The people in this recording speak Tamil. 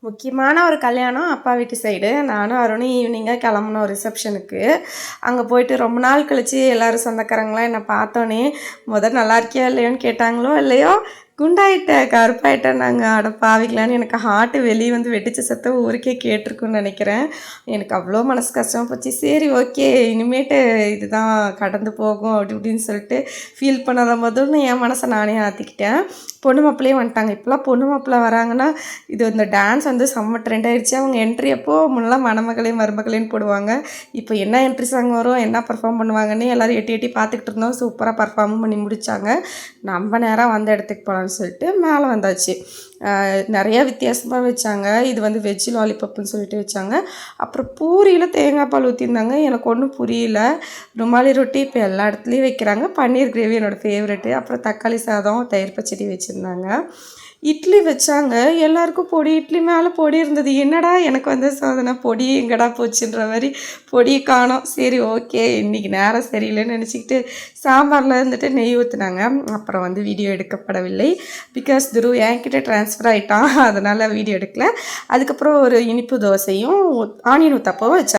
முக்கியமான ஒரு கல்யாணம் அப்பா வீட்டு சைடு. நானும் அருணும் ஈவினிங்காக கிளம்புனோம் ரிசப்ஷனுக்கு. அங்கே போயிட்டு ரொம்ப நாள் கழித்து எல்லோரும் சொந்தக்காரங்களாம் என்னை பார்த்தோன்னே நல்லா இருக்கியா இல்லையோன்னு கேட்டாங்களோ இல்லையோ, குண்டாயிட்டேன் கருப்பாயிட்டேன் நாங்கள் அட பாவிக்கலான்னு எனக்கு ஹார்ட்டு வெளியே வந்து வெட்டிச்ச சத்தம் ஊருக்கே கேட்டிருக்குன்னு நினைக்கிறேன். எனக்கு அவ்வளோ மனசு கஷ்டமாக போச்சு. சரி ஓகே, இனிமேட்டு இதுதான் கடந்து போகும் அப்படி இப்படின்னு சொல்லிட்டு ஃபீல் பண்ணாத முதல்னு என் மனசை நானே ஆற்றிக்கிட்டேன். பொண்ணு மாப்பிள்ளையே வந்துட்டாங்க. இப்போலாம் பொண்ணு மாப்பிள்ளை வராங்கன்னா இது இந்த டான்ஸ் வந்து செம்ம ட்ரெண்ட் ஆகிடுச்சு. அவங்க என்ட்ரி அப்போ முன்னெல்லாம் மணமகளே மருமகளேன்னு போடுவாங்க. இப்போ என்ன என்ட்ரி சாங் வரும், என்ன பர்ஃபார்ம் பண்ணுவாங்கன்னு எல்லோரும் எட்டி எட்டி பார்த்துக்கிட்டு இருந்தோம். சூப்பராக பர்ஃபார்மும் பண்ணி முடித்தாங்க. நம்ம நேராக வந்த இடத்துக்கு போகலான்னு சொல்லிட்டு மேலே வந்தாச்சு. நிறையா வித்தியாசமாக வச்சாங்க. இது வந்து வெஜ் லாலிபப்புன்னு சொல்லிட்டு வச்சாங்க. அப்புறம் பூரியில் தேங்காய் பால் ஊற்றிருந்தாங்க. எனக்கு ஒன்றும் புரியல. ருமாலி ரொட்டி இப்போ எல்லா இடத்துலையும் வைக்கிறாங்க. பன்னீர் கிரேவி என்னோடய ஃபேவரெட்டு. அப்புறம் தக்காளி சாதம், தயிர் பச்சடி வச்சுருந்தாங்க. இட்லி வச்சாங்க. எல்லாருக்கும் பொடி இட்லி மேலே பொடி இருந்தது. என்னடா எனக்கு வந்து சோதனை, பொடி எங்கடா போச்சுன்ற மாதிரி பொடி காணோம். சரி ஓகே, இன்றைக்கி நேரம் சரியில்லைன்னு நினச்சிக்கிட்டு சாம்பாரில் இருந்துட்டு நெய் ஊற்றுனாங்க. அப்புறம் வந்து வீடியோ எடுக்கப்படவில்லை. பிகாஸ் துரு என்கிட்ட ட்ரான்ஸ்ஃபர் ஆகிட்டான், அதனால் வீடியோ எடுக்கல. அதுக்கப்புறம் ஒரு இனிப்பு தோசையும் ஆனியன் ஊத்தப்பவும் வச்சாங்க.